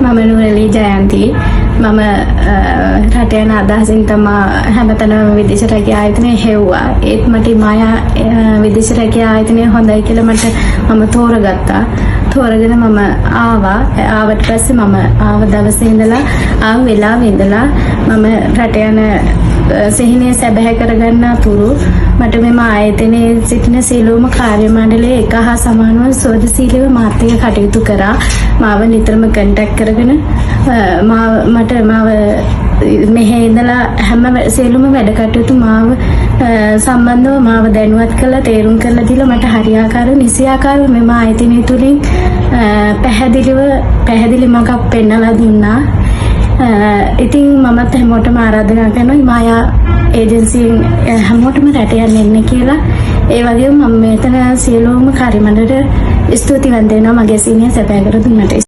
මම නුරලී ජයන්ති මම රට යන අදහසින් තමා හැමතැනම විදේශ රැකියා ආයතනය හෙව්වා. ඒත් මට මායා විදේශ රැකියා ආයතනය හොඳයි කියලා මම තෝරගත්තා. තෝරගෙන මම ආවට පස්සේ මම ආව දවසේ ඉඳලා ආව වෙලාවෙ ඉඳලා මම රට යන සිහිනය සැබෑ කරගන්න අතුරු මට මෙම ආයතනයේ සිටින සියලුම කාර්ය මණ්ඩලයේ එක හා සමානව සෝදශීලීව මාත් එක්ක කටයුතු කරා. මාව නිතරම කන්ටැක්ට් කරගෙන මාව මෙහි ඉඳලා හැම සියලුම වැඩ කටයුතු මාව සම්බන්ධව මාව දැනුවත් කරලා තේරුම් කරලා දීලා මට හරියාකාරව නිසියාකාරව මෙම ආයතනය තුලින් පැහැදිලි මඟක් පෙන්වලා දුන්නා. ඉතින් මමත් හැමෝටම ආරාධනා කරනවා මායා ඒජන්සියෙන් හැමෝටම රට යන්න එන්න කියලා. ඒ වගේම මම මෙතන සියලුම කාර්ය මණ්ඩලයට ස්තුතිවන්ත වෙනවා මගේ සීනිය සැපය කර දුන්නට.